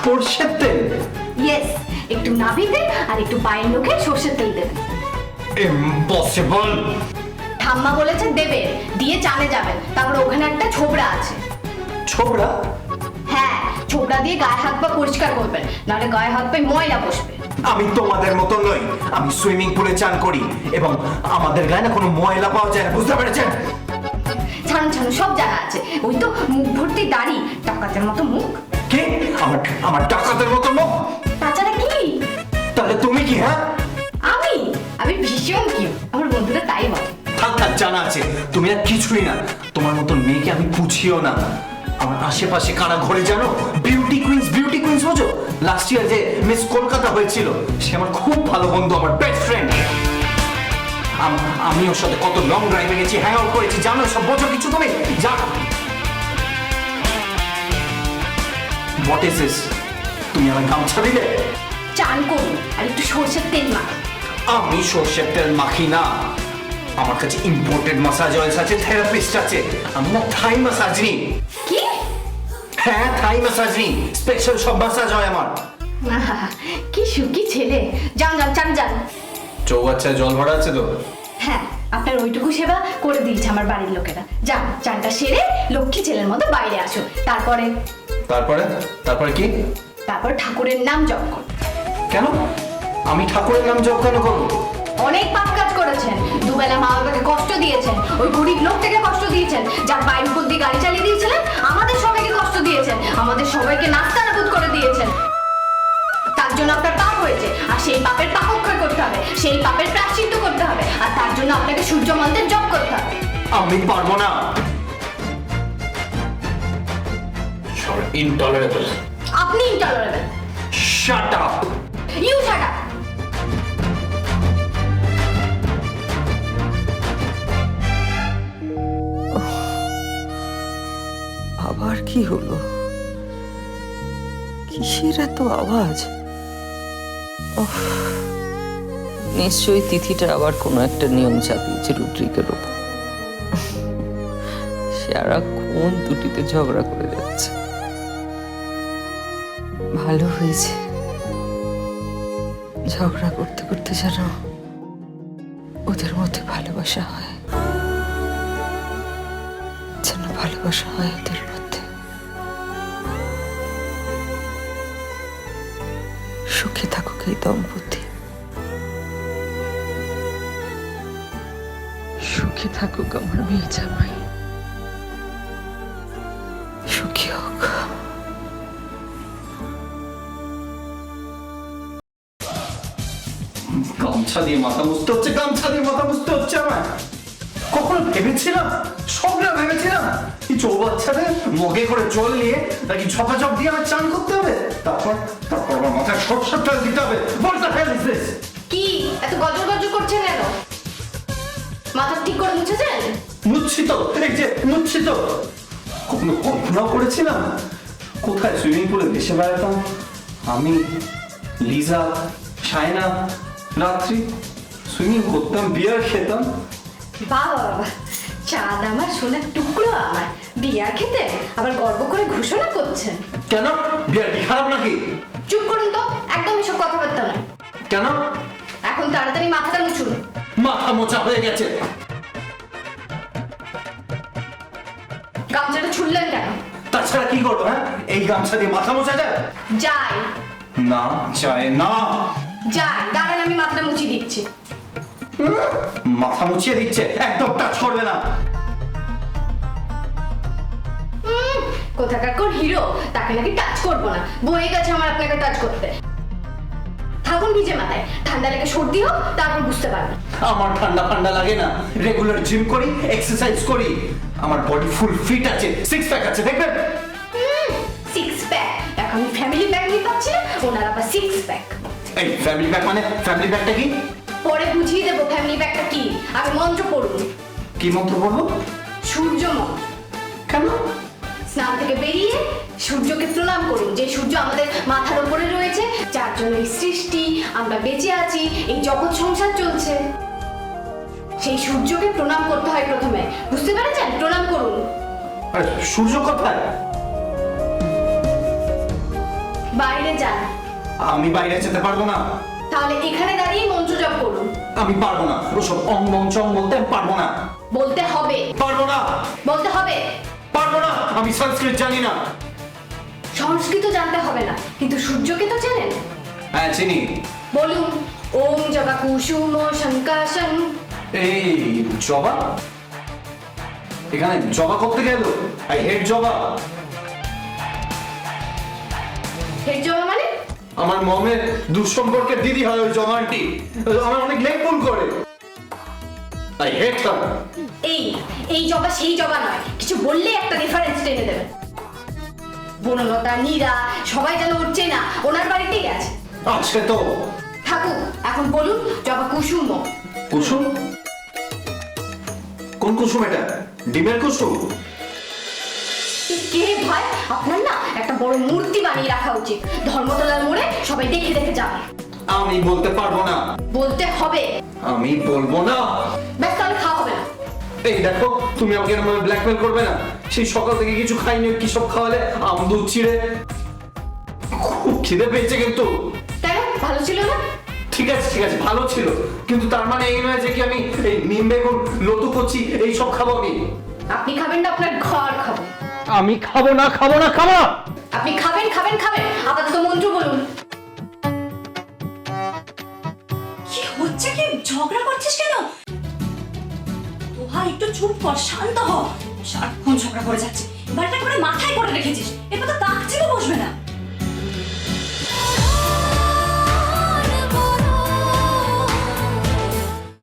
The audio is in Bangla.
সর্ষের তেল? ইয়েস, একটু নাভিতে আর একটু পায়ের নখে সর্ষের তেল দেবেন। ইম্পসিবল। ঠাম্মা বলেছে দেবে, দিয়ে চালে যাবেন, তারপর ওখানে একটা ছোবড়া আছে। ছোবড়া? হ্যাঁ, ছোবড়া দিয়ে গায়ে হাত পা পরিষ্কার করবেন, নাহলে গায়ে হাত পায়ে ময়লা বসবে। আমি তোমাদের মতো নই, আমি সুইমিং পুলে চান করি এবং আমাদের গায়ে না কোনো ময়লা পাওয়া যায় না, বুঝতে পেরেছেন? ছাড়ুন ছাড়ুন, সব জানা আছে। ওই তো মুখ ভর্তি দাড়ি, ডাকাতের মতো মুখ। কি? আমার আমার ডাকাতের মতো মুখ? তাছাড়া কি? তাহলে তুমি কি? হ্যাঁ, আমি আমি ভীষণ কিউ, আমার বন্ধুরা তাই বলে। থাক থাক, জানা আছে তুমি আর কিছুই না। তোমার মতো মেয়েকে আমি পুছিও না। আমার আশেপাশে কারা ঘরে জানো? বিউটি কুইন্স বোঝো? লাস্ট ইয়ার যে মিস কলকাতা হয়েছিল, সে আমার খুব ভালো বন্ধু, আমার বেস্ট ফ্রেন্ড। আমি ওর সাথে কত লং ড্রাইভে গেছি, হ্যাং আউট করেছি, জানো সব? বোঝো কিছু তুমি? যা, হোয়াট ইজ দিস? তুমি আমার গামছা দিলে? চান করুন আর একটু সর্ষের তেল মাখুন। আমি সর্ষের তেল মাখি না, আমার কাছে ইম্পোর্টেড মাসাজ অয়েলস আছে, থেরাপিস্ট আছে। আমি না থাই মাসাজ নিই। কি? হ্যাঁ, থাই মাসাজ নিই, স্পেশাল সব মাসাজ হয় আমার। আহা, কি সুখী ছেলে। যান যান, চান যান। চৌবাচ্চায় জল ভরা আছে তো? হ্যাঁ, আপনার ওইটুকু সেবা করে দিয়েছে আমার বাড়ির লোকেরা। যান, চানটা সেরে লক্ষ্মী ছেলের মতো বাইরে আসো। তারপরে তারপরে কি? তারপর ঠাকুরের নাম জপ করুন। কেন? আমি ঠাকুরের নাম জপ কেন করবো? অনেক পাপ কাজ করেছেন, দুবেলা মা বাবাকে কষ্ট দিয়েছেন, ওই গরিব লোকটাকে কষ্ট দিয়েছেন, যার বাইর উপর দিয়ে গাড়ি চালিয়ে দিয়েছিলেন, আমাদের সবাইকে কষ্ট দিয়েছেন, আমাদের সবাইকে নাস্তানাবুদ করে দিয়েছেন। তার জন্য আপনার পাপ হয়েছে, আর সেই পাপের পাপক্ষয় করতে হবে, সেই পাপের প্রায়শ্চিত্ত করতে হবে, আর তার জন্য আপনাকে সূর্য মন্ত্রের জপ করতে হবে। আমি পারবো না। ইনটলারেবল। আপনি intolerable. Shut up. You shut up. আবার কি হলো? কিসের এত আওয়াজ? ওহ, নিশ্চয়ই তিথিটা আবার কোনো একটা নিয়ম চাপিয়েছে রুদ্রিকের ওপর। সারাক্ষণ দুটিতে ঝগড়া করে যাচ্ছে। ভালো হয়েছে, ঝগড়া করতে করতে যেন ওদের মধ্যে ভালোবাসা হয়, যেন ভালোবাসা হয় ওদের মধ্যে। সুখে থাকুক এই দম্পতি, সুখে থাকুক আমার মেয়ে জামাই, সুখী হোক। গামছা দিয়ে মাথা মুছতে হচ্ছে, গামছা দিয়ে মাথা মুছতে হচ্ছে আমার। কখনো ভেবেছিলাম, স্বপ্নে ভেবেছিলাম এই চৌবাচ্চাতে মগে করে জল নিয়ে নাকি ঝপাঝপ দিয়ে আমার চান করতে হবে, তারপর আমার মাথায় সরষের তেল দিতে হবে। What the hell is this? কি এত গজর গজর করছেন কেন? মাথা ঠিক করে মুছেছেন? মুচ্ছি তো, এই যে মুচ্ছি তো। কখনো কল্পনা করেছিলাম কোথায় সুইমিং পুলে ভেসে বেড়াতাম আমি, লিজা, সায়না, রাত্রি সুইমিং করতাম, বিয়ার খেতাম। বাবা বাবা, চাঁদ আমার সোনার টুকরো আমার, বিয়ার খেতে আবার গর্ব করে ঘোষণা করছেন। কেন? বিয়ার কি খারাপ নাকি? চুপ করুন তো, একদম এসব কথাবার্তা নয়। কেন? এখন তাড়াতাড়ি মাথাটা মুছুন। মাথা মোচা হয়ে গেছে। গামছাটা ছুড়লেন কেন? তাছাড়া কি করবো? হ্যাঁ, এই গামছা দিয়ে মাথা মোচা যায়? যাই না, যায় না। যাই, দাঁড়ান আমি মাথাটা মুছিয়ে দিচ্ছি। মাথা মুছিয়ে দিচ্ছে, একদম টাচ করবে না। কোথাকার কোন হিরো, তাকে নাকি টাচ করবো না, বয়ে গেছে আমার আপনাকে টাচ করতে। থাকুন ভিজে মাথায়, ঠান্ডা লেগে সর্দি হোক, তারপর বুঝতে পারবেন। আমার ঠান্ডা ঠান্ডা লাগে না, রেগুলার জিম করি, এক্সারসাইজ করি, আমার বডি ফুল ফিট আছে, সিক্স প্যাক আছে, দেখবেন? Six pack? এখন আমি ফ্যামিলি প্যাক নিয়ে পাচ্ছি না, ওনার আবার সিক্স প্যাক। এই ফ্যামিলি প্যাক মানে? ফ্যামিলি প্যাকটা কি? পরে বুঝিয়ে দেবো ফ্যামিলি প্যাকটা কি। আগে মন্ত্র পড়ুন। কি মন্ত্র বলবো? সূর্য মন্ত্র। কেন? স্নান থেকে বেরিয়ে সূর্যকে প্রণাম করুন, যে সূর্য আমাদের মাথার উপরে রয়েছে, যার জন্য এই সৃষ্টি, আমরা বেঁচে আছি, এই জগৎ সংসার চলছে। সেই সূর্যকে প্রণাম করতে হয় প্রথমে, বুঝতে পেরেছেন? প্রণাম করুন। আরে সূর্য কোথায়? বাইরে যান। আমি বাইরে যেতে পারবো না। তাহলে এখানে দাঁড়িয়ে মন্ত্র জপ করুন। আমি পারবো না, ওসব অং মং চং বলতে আমি পারবো না। বলতে হবে। পারবো না। বলতে হবে। পারবো না, আমি সংস্কৃত জানি না। সংস্কৃত জানতে হবে না, কিন্তু সূর্যকে তো চেনেন। হ্যাঁ চিনি। বলুন ওম জবা কুসুম শঙ্কাশং। এই জবা, এখানে জবা করতে গেল? আই হেড জবা। হেড জবা মানে? আমার মমের দুঃসম্পর্কের দিদি হয় ওই জবা আন্টি, আমার অনেক লেখপুল করে। আই হেড হার। এই জবা সেই জবা নয়, কিছু বললে একটা রেফারেন্স টেনে দেবেন। বনলতা, নীরা সবাই যেন উঠছে না, ওনার বাড়িতেই আছে। আজকে তো থাকুক, এখন বলুন জবা কুসুম। কুসুম? কোন কুসুম এটা? ডিমের কুসুম? কে ভাই, আপনার না একটা বড় মূর্তি বানিয়ে রাখা উচিত, ধর্মতলার মোড়ে সবাই দেখে দেখে যাবে। আমি বলতে পারবো না। বলতে হবে। আমি বলবো না। ব্যাস, তাহলে খাওয়া হবে না। এই দেখো, তুমি আমাকে এরকম ব্ল্যাকমেল করবে না। সেই সকাল থেকে কিছু খাইনি, কি সব খাওয়ালে? আম দুধ চিড়ে। খুব খিদে পেয়েছে কিন্তু। তাই না? ভালো ছিল না? ঠিক আছে ঠিক আছে, ভালো ছিল, কিন্তু তার মানে এই নয় যে কি আমি এই নিম বেগুন, লতু কচি এই সব খাবো আমি। আপনি খাবেন না, আপনার ঘর খাবো। আমি খাবো না, খাবো না, খাবো না। আপনি খাবেন খাবেন খাবেন, আপাতত মন্ত্র বলুন। কি হচ্ছে? কি ঝগড়া করছিস কেন? তোহা একটু চুপ কর, শান্ত হ। সারাক্ষণ ঝগড়া করে যাচ্ছে, এবার একটা করে মাথায় করে রেখেছিস, এবার তো তাক চিনে বসবে না।